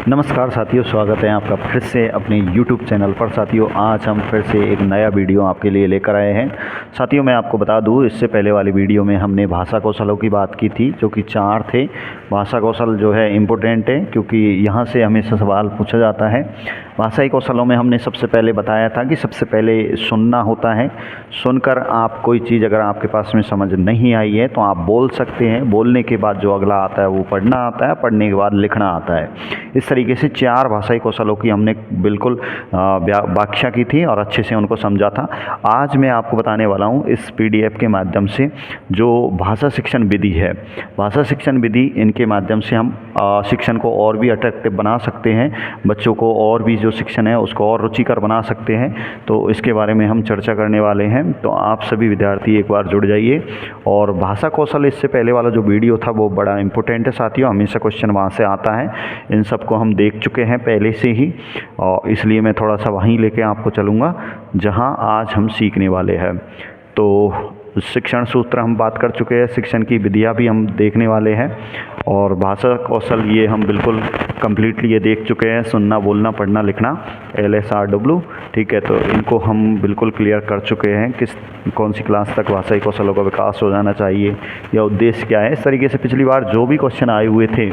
नमस्कार साथियों, स्वागत है आपका फिर से अपने YouTube चैनल पर। साथियों, आज हम फिर से एक नया वीडियो आपके लिए लेकर आए हैं। साथियों, मैं आपको बता दूं, इससे पहले वाली वीडियो में हमने भाषा कौशलों की बात की थी, जो कि 4 थे। भाषा कौशल जो है इम्पोर्टेंट है, क्योंकि यहाँ से हमेशा सवाल पूछा जाता है। भाषाई कौशलों में हमने सबसे पहले बताया था कि सबसे पहले सुनना होता है। सुनकर आप कोई चीज़ अगर आपके पास में समझ नहीं आई है तो आप बोल सकते हैं। बोलने के बाद जो अगला आता है वो पढ़ना आता है, पढ़ने के बाद लिखना आता है। इस तरीके से 4 भाषाई कौशलों की हमने बिल्कुल व्याख्या की थी और अच्छे से उनको समझा था। आज मैं आपको बताने वाला हूँ इस PDF के माध्यम से जो भाषा शिक्षण विधि है। भाषा शिक्षण विधि, इनके माध्यम से हम शिक्षण को और भी अट्रैक्टिव बना सकते हैं, बच्चों को और भी जो शिक्षण है उसको और रुचिकर बना सकते हैं। तो इसके बारे में हम चर्चा करने वाले हैं। तो आप सभी विद्यार्थी एक बार जुड़ जाइए। और भाषा कौशल, इससे पहले वाला जो वीडियो था वो बड़ा इंपॉर्टेंट है साथियों, हमेशा क्वेश्चन वहाँ से आता है। इन सब को हम देख चुके हैं पहले से ही, और इसलिए मैं थोड़ा सा वहीं लेके आपको चलूँगा जहाँ आज हम सीखने वाले हैं। तो शिक्षण सूत्र हम बात कर चुके हैं, शिक्षण की विधियाँ भी हम देखने वाले हैं, और भाषा कौशल ये हम बिल्कुल कम्प्लीटली ये देख चुके हैं। सुनना, बोलना, पढ़ना, लिखना, LSRW, ठीक है। तो इनको हम बिल्कुल क्लियर कर चुके हैं कौन सी क्लास तक भाषाई कौशलों का विकास हो जाना चाहिए या उद्देश्य क्या है। इस तरीके से पिछली बार जो भी क्वेश्चन आए हुए थे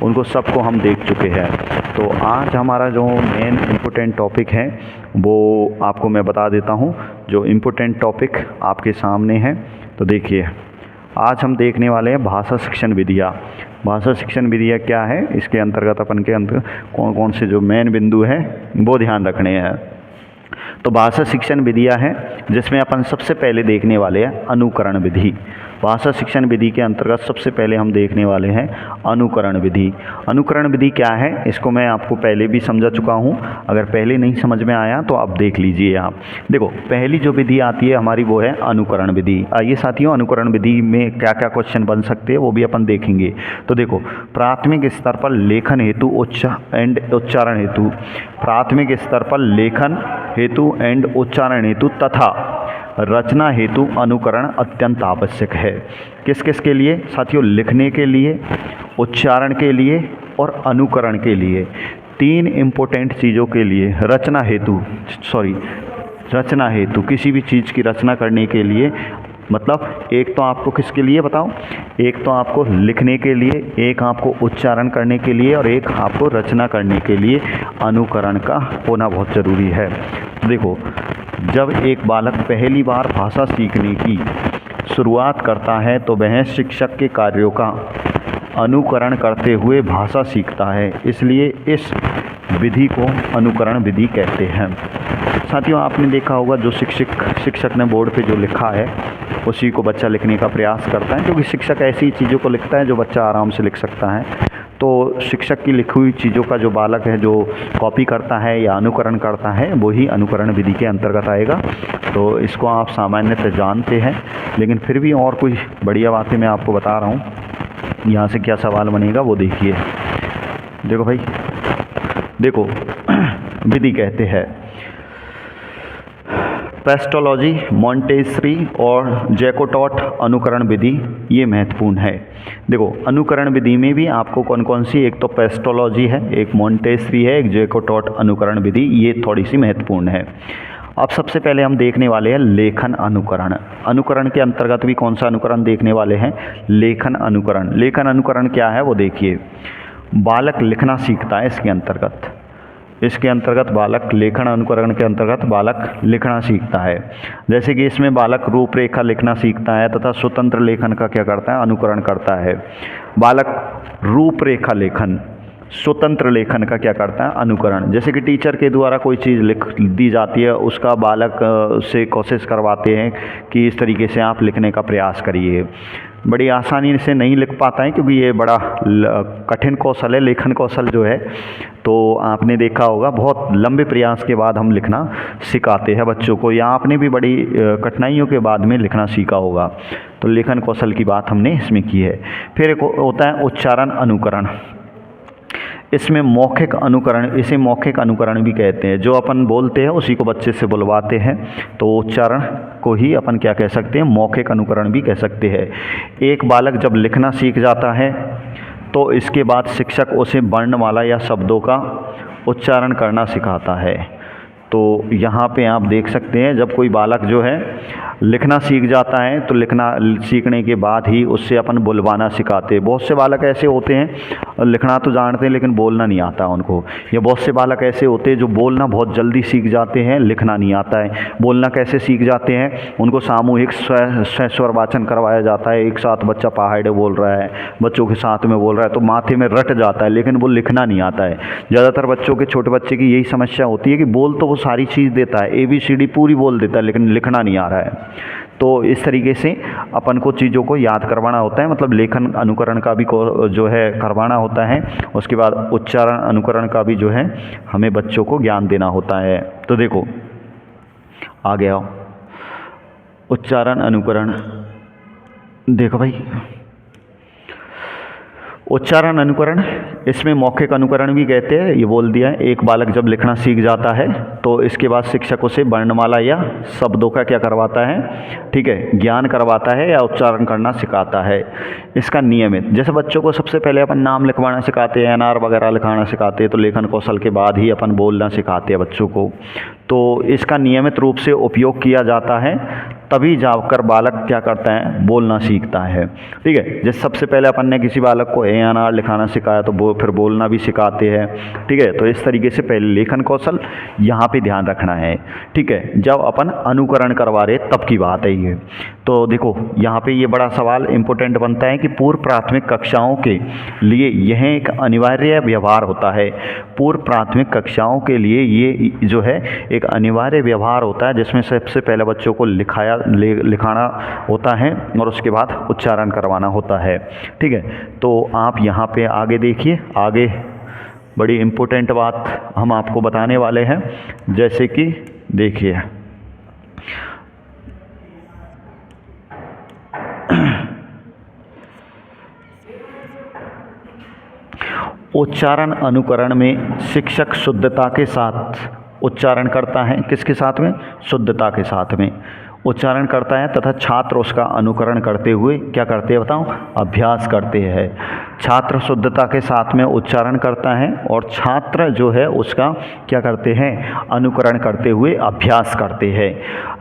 उनको सबको हम देख चुके हैं। तो आज हमारा जो मेन इम्पोर्टेंट टॉपिक है वो आपको मैं बता देता हूँ। जो इम्पोर्टेंट टॉपिक आपके सामने है, तो देखिए, आज हम देखने वाले हैं भाषा शिक्षण विधियाँ। भाषा शिक्षण विधियाँ क्या है, इसके अंतर्गत अपन के अंदर कौन कौन से जो मेन बिंदु हैं वो ध्यान रखने हैं। तो भाषा शिक्षण विधियाँ हैं जिसमें अपन सबसे पहले देखने वाले हैं अनुकरण विधि। भाषा शिक्षण विधि के अंतर्गत सबसे पहले हम देखने वाले हैं अनुकरण विधि। अनुकरण विधि क्या है, इसको मैं आपको पहले भी समझा चुका हूँ। अगर पहले नहीं समझ में आया तो आप देख लीजिए। आप देखो, पहली जो विधि आती है हमारी वो है अनुकरण विधि। आइए साथियों, अनुकरण विधि में क्या क्या क्वेश्चन बन सकते हैं वो भी अपन देखेंगे। तो देखो, प्राथमिक स्तर पर लेखन हेतु उच्चारण हेतु, प्राथमिक स्तर पर लेखन हेतु एंड उच्चारण हेतु तथा रचना हेतु अनुकरण अत्यंत आवश्यक है। किस किस के लिए साथियों? लिखने के लिए, उच्चारण के लिए और अनुकरण के लिए। 3 इम्पोर्टेंट चीज़ों के लिए रचना हेतु किसी भी चीज़ की रचना करने के लिए, मतलब एक तो आपको किसके लिए बताओ, एक तो आपको लिखने के लिए, एक आपको उच्चारण करने के लिए और एक आपको रचना करने के लिए अनुकरण का होना बहुत ज़रूरी है। देखो, जब एक बालक पहली बार भाषा सीखने की शुरुआत करता है तो वह शिक्षक के कार्यों का अनुकरण करते हुए भाषा सीखता है, इसलिए इस विधि को अनुकरण विधि कहते हैं। साथियों, आपने देखा होगा जो शिक्षक ने बोर्ड पे जो लिखा है उसी को बच्चा लिखने का प्रयास करता है, क्योंकि शिक्षक ऐसी चीज़ों को लिखता है जो बच्चा आराम से लिख सकता है। तो शिक्षक की लिखी हुई चीज़ों का जो बालक है जो कॉपी करता है या अनुकरण करता है, वही अनुकरण विधि के अंतर्गत आएगा। तो इसको आप सामान्यतः जानते हैं, लेकिन फिर भी और कुछ बढ़िया बातें मैं आपको बता रहा हूँ। यहाँ से क्या सवाल बनेगा वो देखिए। देखो भाई, देखो विधि कहते हैं पेस्टोलॉजी, मॉन्टेसरी और जैकोटॉट अनुकरण विधि, ये महत्वपूर्ण है। देखो, अनुकरण विधि में भी आपको कौन कौन सी, एक तो पेस्टोलॉजी है, एक मॉन्टेसरी है, एक जैकोटॉट अनुकरण विधि, ये थोड़ी सी महत्वपूर्ण है। अब सबसे पहले हम देखने वाले हैं लेखन अनुकरण। अनुकरण के अंतर्गत भी कौन सा अनुकरण देखने वाले हैं? लेखन अनुकरण। लेखन अनुकरण क्या है वो देखिए। बालक लिखना सीखता है इसके अंतर्गत बालक, लेखन अनुकरण के अंतर्गत बालक लिखना सीखता है। जैसे कि इसमें बालक रूपरेखा लिखना सीखता है तथा स्वतंत्र लेखन का क्या करता है? अनुकरण करता है। बालक रूपरेखा लेखन, स्वतंत्र लेखन का क्या करता है? अनुकरण। जैसे कि टीचर के द्वारा कोई चीज़ लिख दी जाती है, उसका बालक से कोशिश करवाते हैं कि इस तरीके से आप लिखने का प्रयास करिए। बड़ी आसानी से नहीं लिख पाता है, क्योंकि ये बड़ा कठिन कौशल है, लेखन कौशल जो है। तो आपने देखा होगा बहुत लंबे प्रयास के बाद हम लिखना सिखाते हैं बच्चों को, या आपने भी बड़ी कठिनाइयों के बाद में लिखना सीखा होगा। तो लेखन कौशल की बात हमने इसमें की है। फिर एक होता है उच्चारण अनुकरण। इसमें मौखिक अनुकरण, इसे मौखिक अनुकरण भी कहते हैं। जो अपन बोलते हैं उसी को बच्चे से बुलवाते हैं, तो उच्चारण को ही अपन क्या कह सकते हैं? मौखिक अनुकरण भी कह सकते हैं। एक बालक जब लिखना सीख जाता है तो इसके बाद शिक्षक उसे वर्णमाला या शब्दों का उच्चारण करना सिखाता है। तो यहाँ पे आप देख सकते हैं जब कोई बालक जो है लिखना सीख जाता है तो लिखना सीखने के बाद ही उससे अपन बुलवाना सिखाते हैं। बहुत से बालक ऐसे होते हैं लिखना तो जानते हैं लेकिन बोलना नहीं आता उनको, या बहुत से बालक ऐसे होते हैं जो बोलना बहुत जल्दी सीख जाते हैं, लिखना नहीं आता है। बोलना कैसे सीख जाते हैं, उनको सामूहिक स्वर वाचन करवाया जाता है। एक साथ बच्चा पहाड़े बोल रहा है, बच्चों के साथ में बोल रहा है तो माथे में रट जाता है लेकिन वो लिखना नहीं आता है। ज़्यादातर बच्चों के, छोटे बच्चे की यही समस्या होती है कि बोल तो वो सारी चीज़ देता है, ABCD पूरी बोल देता है लेकिन लिखना नहीं आ रहा है। तो इस तरीके से अपन को चीज़ों को याद करवाना होता है, मतलब लेखन अनुकरण का भी जो है करवाना होता है। उसके बाद उच्चारण अनुकरण का भी जो है हमें बच्चों को ज्ञान देना होता है। तो देखो आगे आओ, उच्चारण अनुकरण देखो भाई, उच्चारण अनुकरण इसमें मौखिक अनुकरण भी कहते हैं, ये बोल दिया है। एक बालक जब लिखना सीख जाता है तो इसके बाद शिक्षक उसे वर्णमाला या शब्दों का क्या करवाता है, ठीक है, ज्ञान करवाता है या उच्चारण करना सिखाता है। इसका नियमित, जैसे बच्चों को सबसे पहले अपन नाम लिखवाना सिखाते हैं, NR वगैरह लिखाना सिखाते हैं, तो लेखन कौशल के बाद ही अपन बोलना सिखाते हैं बच्चों को। तो इसका नियमित रूप से उपयोग किया जाता है तभी जाकर बालक क्या करता है, बोलना सीखता है। ठीक है, जैसे सबसे पहले अपन ने किसी बालक को ANR लिखाना सिखाया तो वो फिर बोलना भी सिखाते हैं। ठीक है, तो इस तरीके से पहले लेखन कौशल यहाँ पे ध्यान रखना है। ठीक है, जब अपन अनुकरण करवा रहे तब की बात है ये। तो देखो यहाँ पे ये बड़ा सवाल इम्पोर्टेंट बनता है कि पूर्व प्राथमिक कक्षाओं के लिए यह एक अनिवार्य व्यवहार होता है। पूर्व प्राथमिक कक्षाओं के लिए ये जो है एक अनिवार्य व्यवहार होता है जिसमें सबसे पहले बच्चों को लिखाना होता है और उसके बाद उच्चारण करवाना होता है। ठीक है, तो आप यहाँ पे आगे देखिए, आगे बड़ी इम्पोर्टेंट बात हम आपको बताने वाले हैं। जैसे कि देखिए उच्चारण अनुकरण में शिक्षक शुद्धता के साथ उच्चारण करता है। किसके साथ में? शुद्धता के साथ में उच्चारण करता है तथा छात्र उसका अनुकरण करते हुए क्या करते हैं बताओ? अभ्यास करते हैं। छात्र शुद्धता के साथ में उच्चारण करता है और छात्र जो है उसका क्या करते हैं? अनुकरण करते हुए अभ्यास करते हैं।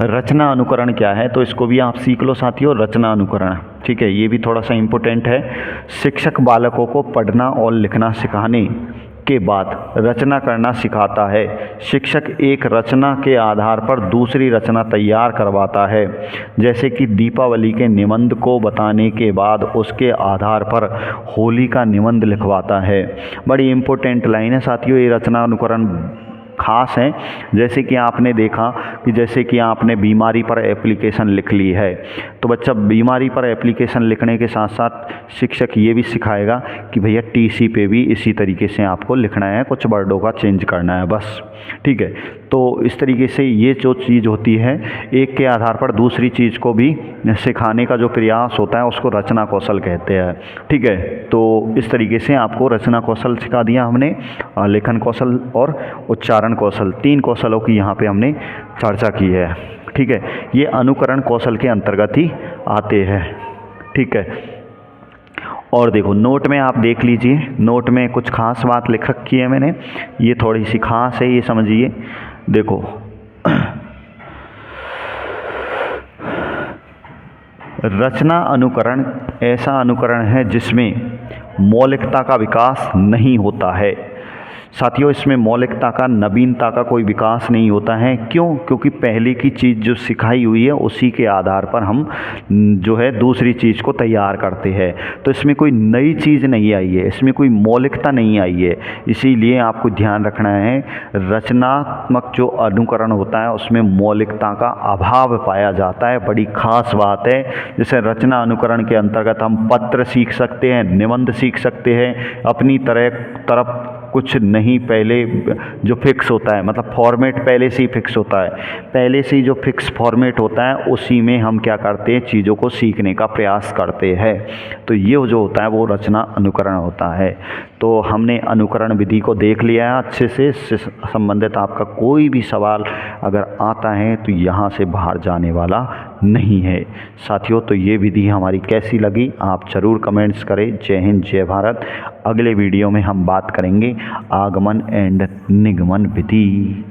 रचना अनुकरण क्या है तो इसको भी आप सीख लो साथियों, रचना अनुकरण। ठीक है, ये भी थोड़ा सा इम्पोर्टेंट है। शिक्षक बालकों को पढ़ना और लिखना सिखाने के बाद रचना करना सिखाता है। शिक्षक एक रचना के आधार पर दूसरी रचना तैयार करवाता है। जैसे कि दीपावली के निबंध को बताने के बाद उसके आधार पर होली का निबंध लिखवाता है। बड़ी इम्पोर्टेंट लाइन है साथियों, ये रचना अनुकरण खास है। जैसे कि आपने देखा कि जैसे कि आपने बीमारी पर एप्लीकेशन लिख ली है तो बच्चा बीमारी पर एप्लीकेशन लिखने के साथ साथ शिक्षक ये भी सिखाएगा कि भैया TC पे भी इसी तरीके से आपको लिखना है, कुछ वर्डों का चेंज करना है बस। ठीक है, तो इस तरीके से ये जो चीज़ होती है एक के आधार पर दूसरी चीज़ को भी सिखाने का जो प्रयास होता है उसको रचना कौशल कहते हैं। ठीक है, तो इस तरीके से आपको रचना कौशल सिखा दिया हमने, लेखन कौशल और उच्चारण कौशल, 3 कौशलों की यहाँ पे हमने चर्चा की है। ठीक है, ये अनुकरण कौशल के अंतर्गत ही आते हैं। ठीक है, और देखो नोट में आप देख लीजिए, नोट में कुछ खास बात लिख रखी है मैंने, ये थोड़ी सी खास है, ये समझिए। देखो रचना अनुकरण ऐसा अनुकरण है जिसमें मौलिकता का विकास नहीं होता है। साथियों इसमें मौलिकता का, नवीनता का कोई विकास नहीं होता है। क्यों? क्योंकि पहले की चीज़ जो सिखाई हुई है उसी के आधार पर हम जो है दूसरी चीज़ को तैयार करते हैं। तो इसमें कोई नई चीज़ नहीं आई है, इसमें कोई मौलिकता नहीं आई है। इसीलिए आपको ध्यान रखना है रचनात्मक जो अनुकरण होता है उसमें मौलिकता का अभाव पाया जाता है। बड़ी खास बात है। जैसे रचना अनुकरण के अंतर्गत हम पत्र सीख सकते हैं, निबंध सीख सकते हैं, अपनी तरफ कुछ नहीं, पहले जो फिक्स होता है, मतलब फॉर्मेट पहले से ही फिक्स होता है, पहले से ही जो फिक्स फॉर्मेट होता है उसी में हम क्या करते हैं, चीज़ों को सीखने का प्रयास करते हैं। तो ये जो होता है वो रचना अनुकरण होता है। तो हमने अनुकरण विधि को देख लिया है अच्छे से। इससे संबंधित आपका कोई भी सवाल अगर आता है तो यहाँ से बाहर जाने वाला नहीं है। साथियों, तो ये विधि हमारी कैसी लगी आप ज़रूर कमेंट्स करें। जय हिंद, जय भारत। अगले वीडियो में हम बात करेंगे आगमन एंड निगमन विधि।